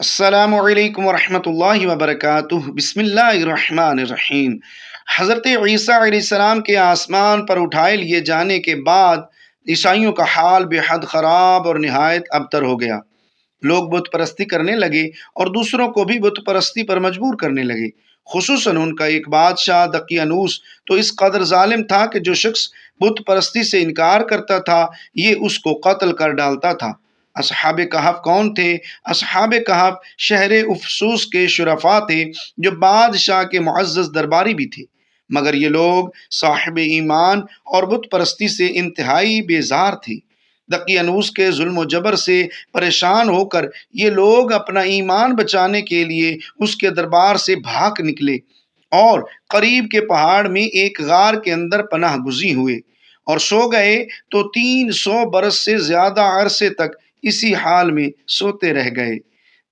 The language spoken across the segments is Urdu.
السلام علیکم ورحمۃ اللہ وبرکاتہ۔ بسم اللہ الرحمن الرحیم۔ حضرت عیسیٰ علیہ السلام کے آسمان پر اٹھائے لیے جانے کے بعد عیسائیوں کا حال بے حد خراب اور نہایت ابتر ہو گیا۔ لوگ بت پرستی کرنے لگے اور دوسروں کو بھی بت پرستی پر مجبور کرنے لگے۔ خصوصاً ان کا ایک بادشاہ دقیانوس تو اس قدر ظالم تھا کہ جو شخص بت پرستی سے انکار کرتا تھا یہ اس کو قتل کر ڈالتا تھا۔ اصحاب کہف کون تھے؟ اصحاب کہف شہر افسوس کے شرفاء تھے جو بادشاہ کے معزز درباری بھی تھے، مگر یہ لوگ صاحب ایمان اور بت پرستی سے انتہائی بیزار تھے۔ دقیانوس کے ظلم و جبر سے پریشان ہو کر یہ لوگ اپنا ایمان بچانے کے لیے اس کے دربار سے بھاگ نکلے اور قریب کے پہاڑ میں ایک غار کے اندر پناہ گزین ہوئے اور سو گئے تو 300 برس سے زیادہ عرصے تک اسی حال میں سوتے رہ گئے۔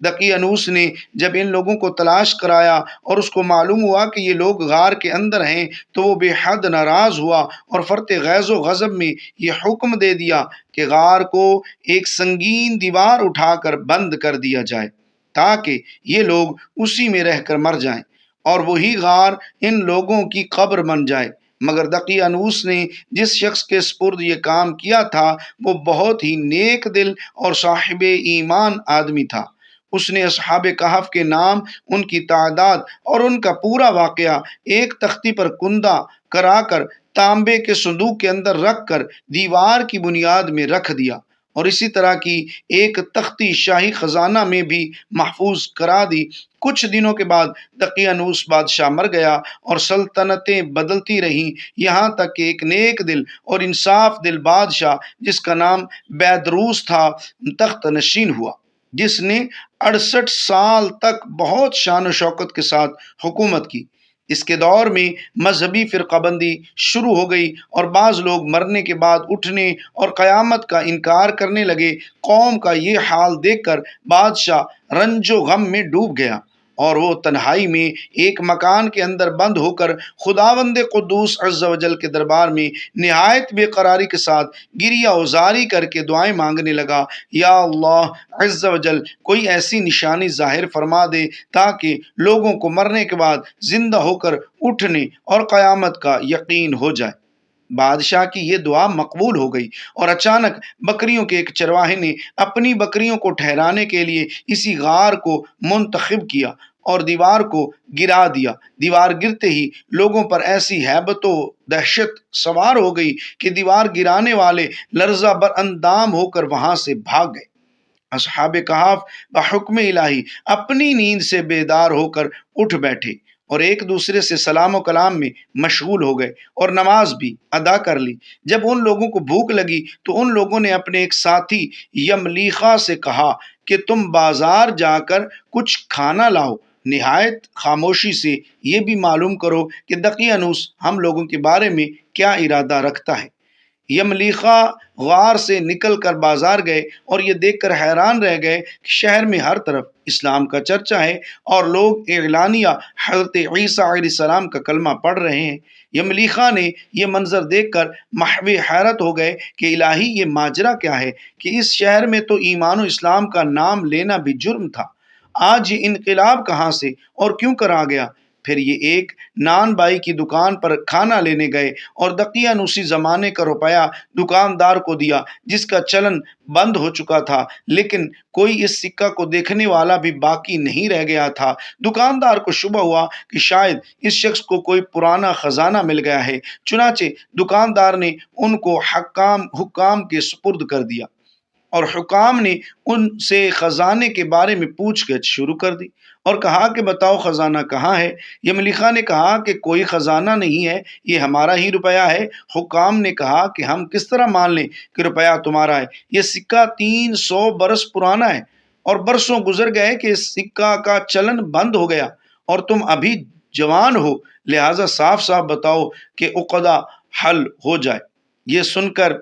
دقیانوس نے جب ان لوگوں کو تلاش کرایا اور اس کو معلوم ہوا کہ یہ لوگ غار کے اندر ہیں تو وہ بے حد ناراض ہوا اور فرط غیظ و غضب میں یہ حکم دے دیا کہ غار کو ایک سنگین دیوار اٹھا کر بند کر دیا جائے تاکہ یہ لوگ اسی میں رہ کر مر جائیں اور وہی غار ان لوگوں کی قبر بن جائے۔ مگر دقیانوس نے جس شخص کے سپرد یہ کام کیا تھا وہ بہت ہی نیک دل اور صاحب ایمان آدمی تھا۔ اس نے اصحاب کہف کے نام، ان کی تعداد اور ان کا پورا واقعہ ایک تختی پر کندہ کرا کر تانبے کے صندوق کے اندر رکھ کر دیوار کی بنیاد میں رکھ دیا اور اسی طرح کی ایک تختی شاہی خزانہ میں بھی محفوظ کرا دی۔ کچھ دنوں کے بعد دقیانوس بادشاہ مر گیا اور سلطنتیں بدلتی رہیں یہاں تک کہ ایک نیک دل اور انصاف دل بادشاہ جس کا نام بیدروس تھا تخت نشین ہوا، جس نے 68 سال تک بہت شان و شوکت کے ساتھ حکومت کی۔ اس کے دور میں مذہبی فرقہ بندی شروع ہو گئی اور بعض لوگ مرنے کے بعد اٹھنے اور قیامت کا انکار کرنے لگے۔ قوم کا یہ حال دیکھ کر بادشاہ رنج و غم میں ڈوب گیا اور وہ تنہائی میں ایک مکان کے اندر بند ہو کر خداوند قدوس عز و جل کے دربار میں نہایت بے قراری کے ساتھ گریہ وزاری کر کے دعائیں مانگنے لگا، یا اللہ عز و جل کوئی ایسی نشانی ظاہر فرما دے تاکہ لوگوں کو مرنے کے بعد زندہ ہو کر اٹھنے اور قیامت کا یقین ہو جائے۔ بادشاہ کی یہ دعا مقبول ہو گئی اور اچانک بکریوں کے ایک چرواہے نے اپنی بکریوں کو ٹھہرانے کے لیے اسی غار کو منتخب کیا اور دیوار کو گرا دیا۔ دیوار گرتے ہی لوگوں پر ایسی ہیبت و دہشت سوار ہو گئی کہ دیوار گرانے والے لرزہ بر اندام ہو کر وہاں سے بھاگ گئے۔ اصحاب کہف بحکم الہی اپنی نیند سے بیدار ہو کر اٹھ بیٹھے اور ایک دوسرے سے سلام و کلام میں مشغول ہو گئے اور نماز بھی ادا کر لی۔ جب ان لوگوں کو بھوک لگی تو ان لوگوں نے اپنے ایک ساتھی یملیخا سے کہا کہ تم بازار جا کر کچھ کھانا لاؤ، نہایت خاموشی سے یہ بھی معلوم کرو کہ دقیانوس ہم لوگوں کے بارے میں کیا ارادہ رکھتا ہے۔ یملیخا غار سے نکل کر بازار گئے اور یہ دیکھ کر حیران رہ گئے کہ شہر میں ہر طرف اسلام کا چرچا ہے اور لوگ اعلانیہ حضرت عیسیٰ علیہ السلام کا کلمہ پڑھ رہے ہیں۔ یملیخا نے یہ منظر دیکھ کر محو حیرت ہو گئے کہ الہی یہ ماجرا کیا ہے کہ اس شہر میں تو ایمان و اسلام کا نام لینا بھی جرم تھا، آج یہ انقلاب کہاں سے اور کیوں کر آ گیا؟ پھر یہ ایک نان بائی کی دکان پر کھانا لینے گئے اور دقیانوسی زمانے کا روپیہ دکاندار کو دیا جس کا چلن بند ہو چکا تھا، لیکن کوئی اس سکہ کو دیکھنے والا بھی باقی نہیں رہ گیا تھا۔ دکاندار کو شبہ ہوا کہ شاید اس شخص کو کوئی پرانا خزانہ مل گیا ہے، چنانچہ دکاندار نے ان کو حکام کے سپرد کر دیا اور حکام نے ان سے خزانے کے بارے میں پوچھ گچھ شروع کر دی اور کہا کہ بتاؤ خزانہ کہاں ہے؟ یملیخا نے کہا کہ کوئی خزانہ نہیں ہے، یہ ہمارا ہی روپیہ ہے۔ حکام نے کہا کہ ہم کس طرح مان لیں کہ روپیہ تمہارا ہے؟ یہ سکہ 300 برس پرانا ہے اور برسوں گزر گئے کہ اس سکہ کا چلن بند ہو گیا اور تم ابھی جوان ہو، لہٰذا صاف صاف بتاؤ کہ عقدہ حل ہو جائے۔ یہ سن کر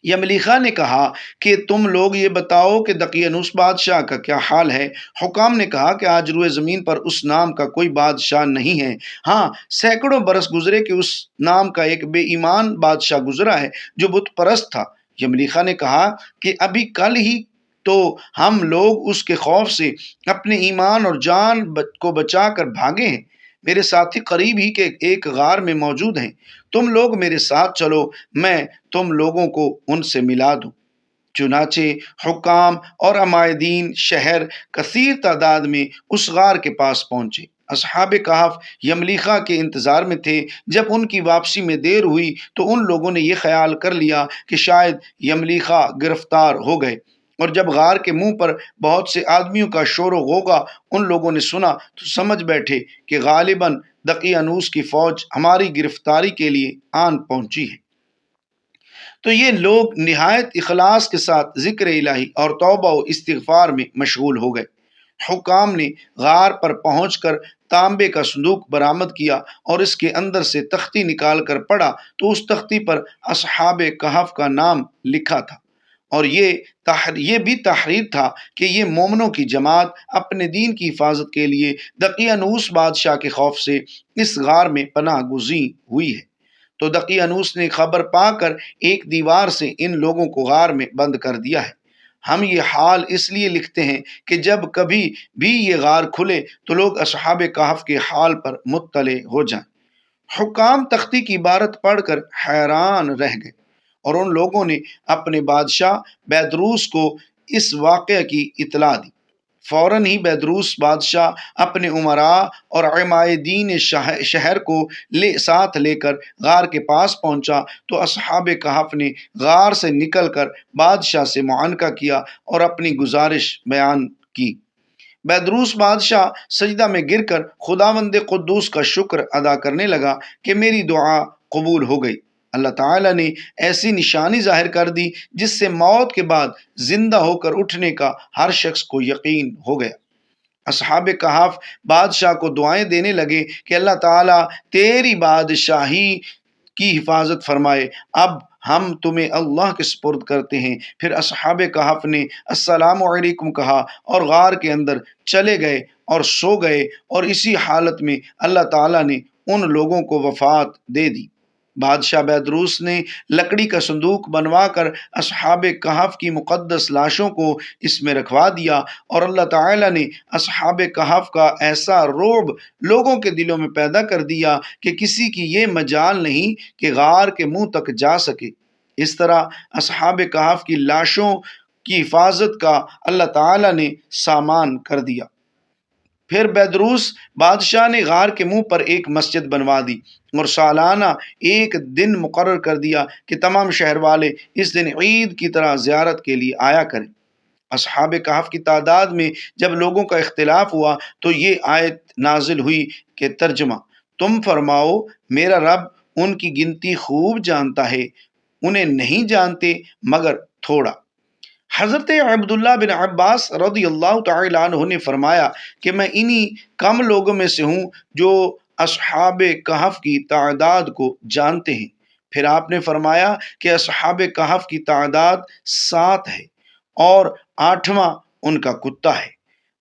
یملیخا نے کہا کہ تم لوگ یہ بتاؤ کہ دقیانوس بادشاہ کا کیا حال ہے؟ حکام نے کہا کہ آج روئے زمین پر اس نام کا کوئی بادشاہ نہیں ہے، ہاں سینکڑوں برس گزرے کہ اس نام کا ایک بے ایمان بادشاہ گزرا ہے جو بت پرست تھا۔ یملیخا نے کہا کہ ابھی کل ہی تو ہم لوگ اس کے خوف سے اپنے ایمان اور جان کو بچا کر بھاگے ہیں۔ میرے ساتھی قریب ہی کے ایک غار میں موجود ہیں، تم لوگ میرے ساتھ چلو، میں تم لوگوں کو ان سے ملا دوں۔ چنانچہ حکام اور عمائدین شہر کثیر تعداد میں اس غار کے پاس پہنچے۔ اصحاب کہف یملیخا کے انتظار میں تھے۔ جب ان کی واپسی میں دیر ہوئی تو ان لوگوں نے یہ خیال کر لیا کہ شاید یملیخا گرفتار ہو گئے، اور جب غار کے منہ پر بہت سے آدمیوں کا شور و غوغا ان لوگوں نے سنا تو سمجھ بیٹھے کہ غالباً دقیانوس کی فوج ہماری گرفتاری کے لیے آن پہنچی ہے۔ تو یہ لوگ نہایت اخلاص کے ساتھ ذکر الہی اور توبہ و استغفار میں مشغول ہو گئے۔ حکام نے غار پر پہنچ کر تانبے کا صندوق برآمد کیا اور اس کے اندر سے تختی نکال کر پڑھا تو اس تختی پر اصحاب کہف کا نام لکھا تھا، اور یہ بھی تحریر تھا کہ یہ مومنوں کی جماعت اپنے دین کی حفاظت کے لیے دقیانوس بادشاہ کے خوف سے اس غار میں پناہ گزین ہوئی ہے۔ تو دقیانوس نے خبر پا کر ایک دیوار سے ان لوگوں کو غار میں بند کر دیا ہے۔ ہم یہ حال اس لیے لکھتے ہیں کہ جب کبھی بھی یہ غار کھلے تو لوگ اصحاب کہف کے حال پر مطلع ہو جائیں۔ حکام تختی کی عبارت پڑھ کر حیران رہ گئے، اور ان لوگوں نے اپنے بادشاہ بیدروس کو اس واقعہ کی اطلاع دی۔ فوراً ہی بیدروس بادشاہ اپنے امراء اور عمائدین شہر کو ساتھ لے کر غار کے پاس پہنچا تو اصحاب کہف نے غار سے نکل کر بادشاہ سے معانقہ کیا اور اپنی گزارش بیان کی۔ بیدروس بادشاہ سجدہ میں گر کر خداوند قدوس کا شکر ادا کرنے لگا کہ میری دعا قبول ہو گئی۔ اللہ تعالیٰ نے ایسی نشانی ظاہر کر دی جس سے موت کے بعد زندہ ہو کر اٹھنے کا ہر شخص کو یقین ہو گیا۔ اصحاب کہف بادشاہ کو دعائیں دینے لگے کہ اللہ تعالیٰ تیری بادشاہی کی حفاظت فرمائے، اب ہم تمہیں اللہ کے سپرد کرتے ہیں۔ پھر اصحاب کہف نے السلام علیکم کہا اور غار کے اندر چلے گئے اور سو گئے، اور اسی حالت میں اللہ تعالیٰ نے ان لوگوں کو وفات دے دی۔ بادشاہ بیدروس نے لکڑی کا صندوق بنوا کر اصحاب کہف کی مقدس لاشوں کو اس میں رکھوا دیا، اور اللہ تعالیٰ نے اصحاب کہف کا ایسا رعب لوگوں کے دلوں میں پیدا کر دیا کہ کسی کی یہ مجال نہیں کہ غار کے منہ تک جا سکے۔ اس طرح اصحاب کہف کی لاشوں کی حفاظت کا اللہ تعالیٰ نے سامان کر دیا۔ پھر بیدروس بادشاہ نے غار کے منہ پر ایک مسجد بنوا دی اور سالانہ ایک دن مقرر کر دیا کہ تمام شہر والے اس دن عید کی طرح زیارت کے لیے آیا کریں۔ اصحاب کہف کی تعداد میں جب لوگوں کا اختلاف ہوا تو یہ آیت نازل ہوئی کہ ترجمہ: تم فرماؤ میرا رب ان کی گنتی خوب جانتا ہے، انہیں نہیں جانتے مگر تھوڑا۔ حضرت عبداللہ بن عباس رضی اللہ تعالیٰ عنہ نے فرمایا کہ میں انہی کم لوگوں میں سے ہوں جو اصحاب کہف کی تعداد کو جانتے ہیں۔ پھر آپ نے فرمایا کہ اصحاب کہف کی تعداد 7 ہے اور 8واں ان کا کتا ہے۔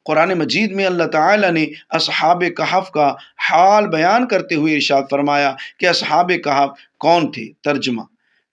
قرآن مجید میں اللہ تعالیٰ نے اصحاب کہف کا حال بیان کرتے ہوئے ارشاد فرمایا کہ اصحاب کہف کون تھے۔ ترجمہ: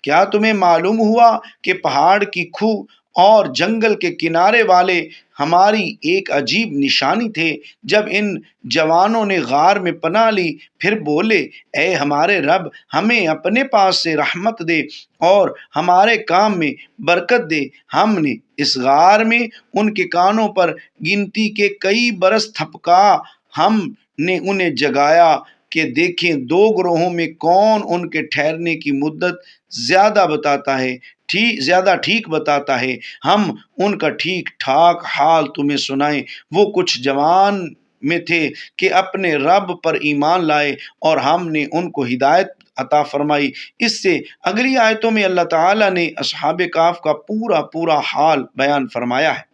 کیا تمہیں معلوم ہوا کہ پہاڑ کی کھو اور جنگل کے کنارے والے ہماری ایک عجیب نشانی تھے؟ جب ان جوانوں نے غار میں پناہ لی پھر بولے، اے ہمارے رب، ہمیں اپنے پاس سے رحمت دے اور ہمارے کام میں برکت دے۔ ہم نے اس غار میں ان کے کانوں پر گنتی کے کئی برس تھپکا، ہم نے انہیں جگایا کہ دیکھیں 2 گروہوں میں کون ان کے ٹھہرنے کی مدت زیادہ ٹھیک بتاتا ہے۔ ہم ان کا ٹھیک ٹھاک حال تمہیں سنائیں۔ وہ کچھ جوان میں تھے کہ اپنے رب پر ایمان لائے اور ہم نے ان کو ہدایت عطا فرمائی۔ اس سے اگلی آیتوں میں اللہ تعالیٰ نے اصحاب کہف کا پورا حال بیان فرمایا ہے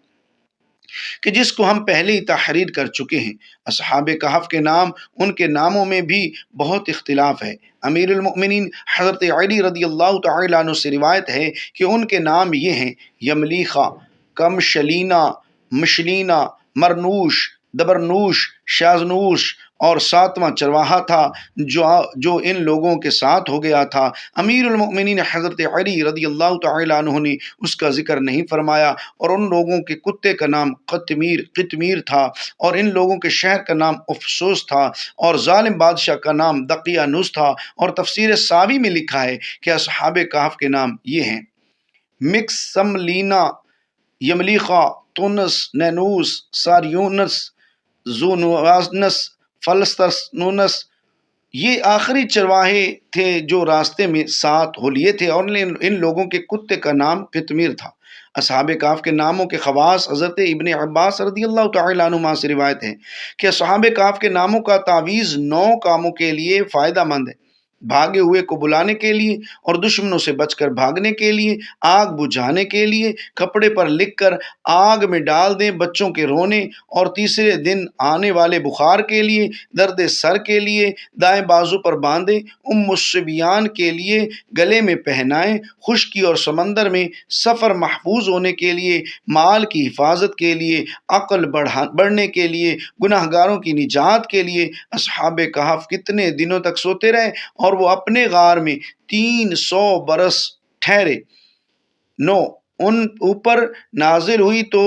کہ جس کو ہم پہلے ہی تحریر کر چکے ہیں۔ اصحاب کہف کے نام، ان کے ناموں میں بھی بہت اختلاف ہے۔ امیر المؤمنین حضرت علی رضی اللہ تعالیٰ عنہ سے روایت ہے کہ ان کے نام یہ ہیں: یملیخا، کمشلینا، مشلینا، مرنوش، دبرنوش، شازنوش اور ساتواں چرواہا تھا جو ان لوگوں کے ساتھ ہو گیا تھا۔ امیر المؤمنین حضرت علی رضی اللہ تعالی عنہ نے اس کا ذکر نہیں فرمایا، اور ان لوگوں کے کتے کا نام قطمیر تھا، اور ان لوگوں کے شہر کا نام افسوس تھا، اور ظالم بادشاہ کا نام دقیانوس تھا۔ اور تفسیر ساوی میں لکھا ہے کہ اصحاب کہف کے نام یہ ہیں: مکسملینا، یملیخا، تونس، نینوس، ساریونس، زونوانس، فلسطنونس۔ یہ آخری چرواہے تھے جو راستے میں ساتھ ہو لیے تھے، اور ان لوگوں کے کتے کا نام قطمیر تھا۔ اصحاب کہف کے ناموں کے خواص حضرت ابن عباس رضی اللہ تعالی عنہما سے روایت ہے کہ اصحاب کہف کے ناموں کا تعویذ 9 کاموں کے لیے فائدہ مند ہے: بھاگے ہوئے کو بلانے کے لیے، اور دشمنوں سے بچ کر بھاگنے کے لیے، آگ بجھانے کے لیے، کپڑے پر لکھ کر آگ میں ڈال دیں بچوں کے رونے، اور تیسرے دن آنے والے بخار کے لیے، درد سر کے لیے دائیں بازو پر باندھیں، الصبیان کے لیے گلے میں پہنائیں، خشکی اور سمندر میں سفر محفوظ ہونے کے لیے، مال کی حفاظت کے لیے، عقل بڑھنے کے لیے، گناہ گاروں کی نجات کے لیے۔ اصحاب کہف کتنے دنوں تک سوتے رہے، اور وہ اپنے غار میں 300 برس ٹھہرے۔ 9 ان اوپر نازل ہوئی تو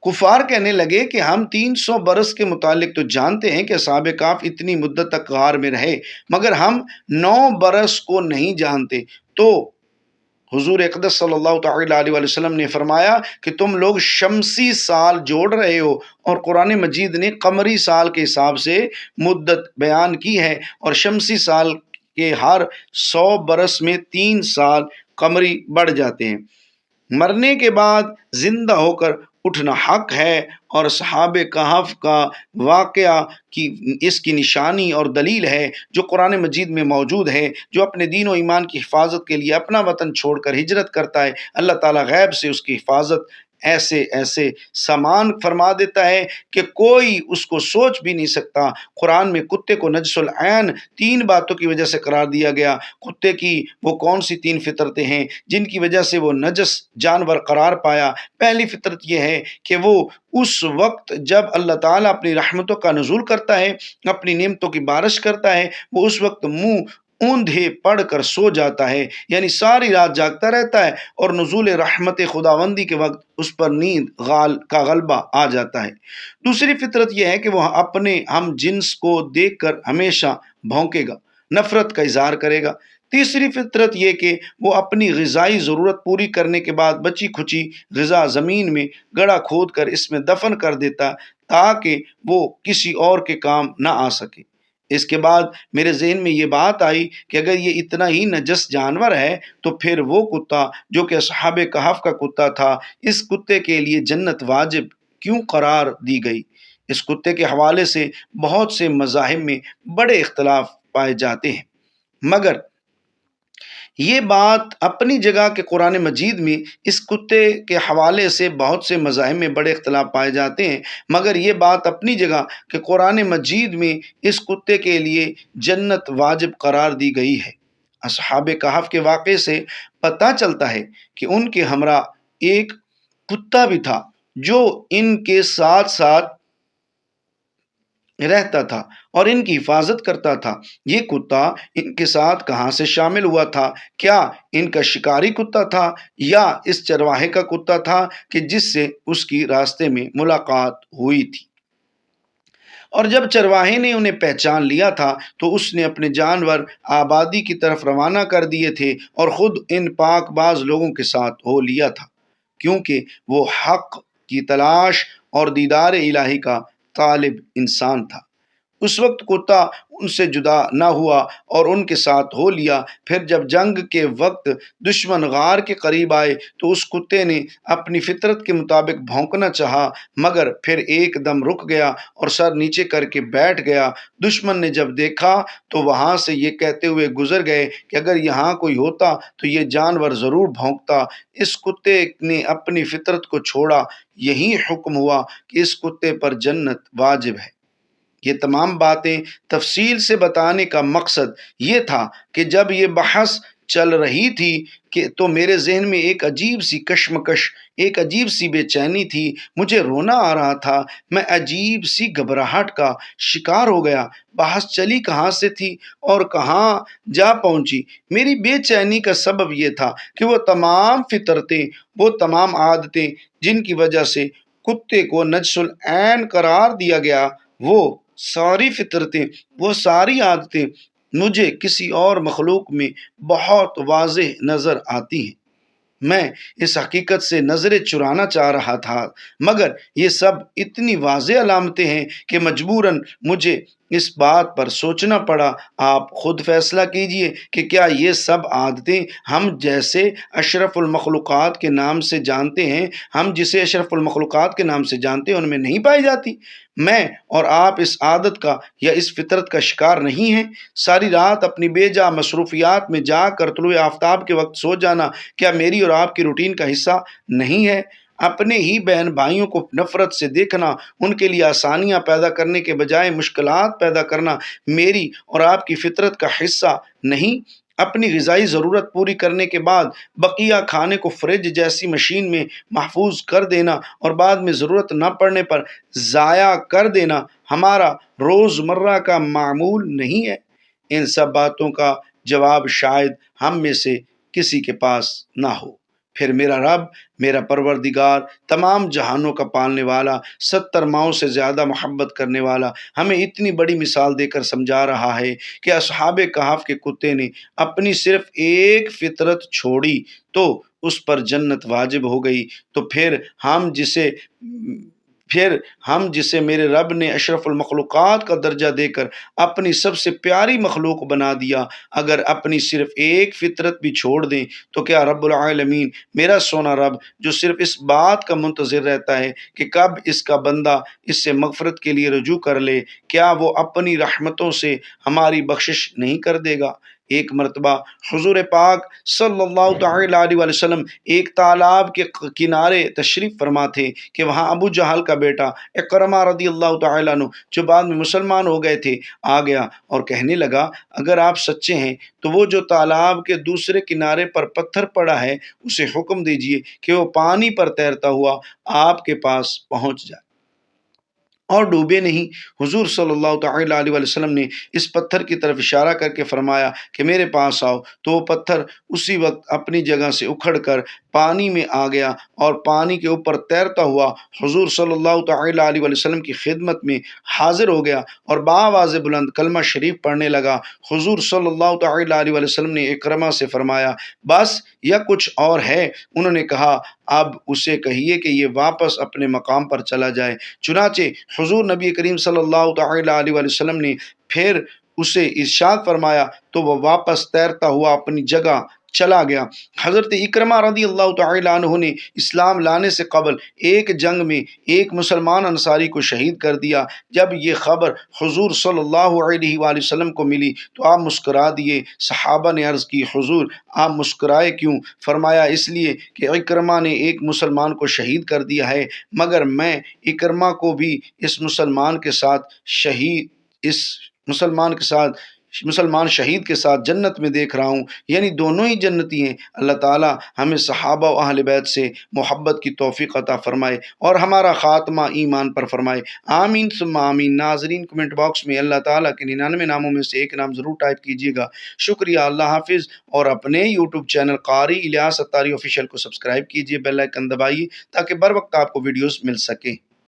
کفار کہنے لگے کہ ہم 300 برس کے متعلق تو جانتے ہیں کہ اصحاب کہف اتنی مدت تک غار میں رہے، مگر ہم 9 برس کو نہیں جانتے۔ تو حضور اقدس صلی اللہ تعالی علیہ وسلم نے فرمایا کہ تم لوگ شمسی سال جوڑ رہے ہو، اور قرآن مجید نے قمری سال کے حساب سے مدت بیان کی ہے، اور شمسی سال کے ہر 100 برس میں 3 سال قمری بڑھ جاتے ہیں۔ مرنے کے بعد زندہ ہو کر اٹھنا حق ہے، اور اصحاب کہف کا واقعہ اس کی نشانی اور دلیل ہے جو قرآن مجید میں موجود ہے۔ جو اپنے دین و ایمان کی حفاظت کے لیے اپنا وطن چھوڑ کر ہجرت کرتا ہے، اللہ تعالیٰ غیب سے اس کی حفاظت ایسے سامان فرما دیتا ہے کہ کوئی اس کو سوچ بھی نہیں سکتا۔ قرآن میں کتے کو نجس العین 3 باتوں کی وجہ سے قرار دیا گیا۔ کتے کی وہ کون سی 3 فطرتیں ہیں جن کی وجہ سے وہ نجس جانور قرار پایا؟ پہلی فطرت یہ ہے کہ وہ اس وقت جب اللہ تعالیٰ اپنی رحمتوں کا نزول کرتا ہے، اپنی نعمتوں کی بارش کرتا ہے، وہ اس وقت منہ اوندھے پڑھ کر سو جاتا ہے، یعنی ساری رات جاگتا رہتا ہے، اور نزول رحمت خداوندی کے وقت اس پر نیند کا غلبہ آ جاتا ہے۔ دوسری فطرت یہ ہے کہ وہ اپنے ہم جنس کو دیکھ کر ہمیشہ بھونکے گا، نفرت کا اظہار کرے گا۔ تیسری فطرت یہ کہ وہ اپنی غذائی ضرورت پوری کرنے کے بعد بچی کھچی غذا زمین میں گڑھا کھود کر اس میں دفن کر دیتا تاکہ وہ کسی اور کے کام نہ آ سکے۔ اس کے بعد میرے ذہن میں یہ بات آئی کہ اگر یہ اتنا ہی نجس جانور ہے تو پھر وہ کتا جو کہ اصحاب کہف کا کتا تھا، اس کتے کے لیے جنت واجب کیوں قرار دی گئی؟ اس کتے کے حوالے سے بہت سے مذاہب میں بڑے اختلاف پائے جاتے ہیں، مگر یہ بات اپنی جگہ کہ قرآن مجید میں اس کتے کے حوالے سے بہت سے مذاہب میں بڑے اختلاف پائے جاتے ہیں، مگر یہ بات اپنی جگہ کہ قرآن مجید میں اس کتے کے لیے جنت واجب قرار دی گئی ہے۔ اصحاب کہف کے واقعے سے پتہ چلتا ہے کہ ان کے ہمراہ ایک کتا بھی تھا جو ان کے ساتھ ساتھ رہتا تھا اور ان کی حفاظت کرتا تھا۔ یہ کتا ان کے ساتھ کہاں سے شامل ہوا تھا؟ کیا ان کا شکاری کتا تھا یا اس چرواہے کا کتا تھا کہ جس سے اس کی راستے میں ملاقات ہوئی تھی؟ اور جب چرواہے نے انہیں پہچان لیا تھا تو اس نے اپنے جانور آبادی کی طرف روانہ کر دیے تھے اور خود ان پاک باز لوگوں کے ساتھ ہو لیا تھا، کیونکہ وہ حق کی تلاش اور دیدار الہی کا طالب انسان تھا۔ اس وقت کتا ان سے جدا نہ ہوا اور ان کے ساتھ ہو لیا۔ پھر جب جنگ کے وقت دشمن غار کے قریب آئے تو اس کتے نے اپنی فطرت کے مطابق بھونکنا چاہا، مگر پھر ایک دم رک گیا اور سر نیچے کر کے بیٹھ گیا۔ دشمن نے جب دیکھا تو وہاں سے یہ کہتے ہوئے گزر گئے کہ اگر یہاں کوئی ہوتا تو یہ جانور ضرور بھونکتا۔ اس کتے نے اپنی فطرت کو چھوڑا، یہی حکم ہوا کہ اس کتے پر جنت واجب ہے۔ یہ تمام باتیں تفصیل سے بتانے کا مقصد یہ تھا کہ جب یہ بحث چل رہی تھی تو میرے ذہن میں ایک عجیب سی کشمکش ایک عجیب سی بے چینی تھی، مجھے رونا آ رہا تھا، میں عجیب سی گھبراہٹ کا شکار ہو گیا۔ بحث چلی کہاں سے تھی اور کہاں جا پہنچی۔ میری بے چینی کا سبب یہ تھا کہ وہ تمام فطرتیں، وہ تمام عادتیں جن کی وجہ سے کتے کو نجس العین قرار دیا گیا، وہ ساری فطرتیں، وہ ساری عادتیں مجھے کسی اور مخلوق میں بہت واضح نظر آتی ہیں۔ میں اس حقیقت سے نظریں چرانا چاہ رہا تھا، مگر یہ سب اتنی واضح علامتیں ہیں کہ مجبوراً مجھے اس بات پر سوچنا پڑا۔ آپ خود فیصلہ کیجئے کہ کیا یہ سب عادتیں ہم جیسے اشرف المخلوقات کے نام سے جانتے ہیں، ہم جسے اشرف المخلوقات کے نام سے جانتے ہیں ان میں نہیں پائی جاتی؟ میں اور آپ اس عادت کا یا اس فطرت کا شکار نہیں ہیں؟ ساری رات اپنی بے جا مصروفیات میں جا کر طلوع آفتاب کے وقت سو جانا کیا میری اور آپ کی روٹین کا حصہ نہیں ہے؟ اپنے ہی بہن بھائیوں کو نفرت سے دیکھنا، ان کے لیے آسانیاں پیدا کرنے کے بجائے مشکلات پیدا کرنا میری اور آپ کی فطرت کا حصہ نہیں؟ اپنی غذائی ضرورت پوری کرنے کے بعد بقیہ کھانے کو فریج جیسی مشین میں محفوظ کر دینا اور بعد میں ضرورت نہ پڑنے پر ضائع کر دینا ہمارا روزمرہ کا معمول نہیں ہے؟ ان سب باتوں کا جواب شاید ہم میں سے کسی کے پاس نہ ہو۔ پھر میرا رب، میرا پروردگار، تمام جہانوں کا پالنے والا، 70 ماؤں سے زیادہ محبت کرنے والا، ہمیں اتنی بڑی مثال دے کر سمجھا رہا ہے کہ اصحاب کہف کے کتے نے اپنی صرف ایک فطرت چھوڑی تو اس پر جنت واجب ہو گئی، تو پھر ہم جسے میرے رب نے اشرف المخلوقات کا درجہ دے کر اپنی سب سے پیاری مخلوق بنا دیا، اگر اپنی صرف ایک فطرت بھی چھوڑ دیں تو کیا رب العالمین، میرا سونا رب جو صرف اس بات کا منتظر رہتا ہے کہ کب اس کا بندہ اس سے مغفرت کے لیے رجوع کر لے، کیا وہ اپنی رحمتوں سے ہماری بخشش نہیں کر دے گا؟ ایک مرتبہ حضور پاک صلی اللہ تعالی علیہ وسلم ایک تالاب کے کنارے تشریف فرما تھے کہ وہاں ابو جہل کا بیٹا اکرمہ رضی اللہ تعالیٰ عنہ جو بعد میں مسلمان ہو گئے تھے آ گیا اور کہنے لگا، اگر آپ سچے ہیں تو وہ جو تالاب کے دوسرے کنارے پر پتھر پڑا ہے اسے حکم دیجئے کہ وہ پانی پر تیرتا ہوا آپ کے پاس پہنچ جائے اور ڈوبے نہیں۔ حضور صلی اللہ تعالی علیہ وسلم نے اس پتھر کی طرف اشارہ کر کے فرمایا کہ میرے پاس آؤ، تو وہ پتھر اسی وقت اپنی جگہ سے اکھڑ کر پانی میں آ گیا اور پانی کے اوپر تیرتا ہوا حضور صلی اللہ تعالی علیہ وسلم کی خدمت میں حاضر ہو گیا اور بآواز بلند کلمہ شریف پڑھنے لگا۔ حضور صلی اللہ تعالی علیہ وسلم نے اکرمہ سے فرمایا، بس یا کچھ اور ہے؟ انہوں نے کہا، اب اسے کہیے کہ یہ واپس اپنے مقام پر چلا جائے۔ چنانچہ حضور نبی کریم صلی اللہ تعالی علیہ وسلم نے پھر اسے ارشاد فرمایا تو وہ واپس تیرتا ہوا اپنی جگہ چلا گیا۔ حضرت اکرمہ رضی اللہ تعالی عنہ نے اسلام لانے سے قبل ایک جنگ میں ایک مسلمان انصاری کو شہید کر دیا۔ جب یہ خبر حضور صلی اللہ علیہ وآلہ وسلم کو ملی تو آپ مسکرا دیے۔ صحابہ نے عرض کی، حضور آپ مسکرائے کیوں؟ فرمایا، اس لیے کہ اکرمہ نے ایک مسلمان کو شہید کر دیا ہے، مگر میں اکرمہ کو بھی اس مسلمان شہید کے ساتھ جنت میں دیکھ رہا ہوں، یعنی دونوں ہی جنتی ہیں۔ اللہ تعالی ہمیں صحابہ و اہل بیت سے محبت کی توفیق عطا فرمائے اور ہمارا خاتمہ ایمان پر فرمائے، آمین ثم آمین۔ ناظرین، کمنٹ باکس میں اللہ تعالیٰ کے 99 ناموں میں سے ایک نام ضرور ٹائپ کیجیے گا۔ شکریہ، اللہ حافظ، اور اپنے یوٹیوب چینل قاری الیاس اتاری آفیشیل کو سبسکرائب کیجیے، بیل آئیکن دبائیے تاکہ بر وقت آپ کو ویڈیوز مل سکیں۔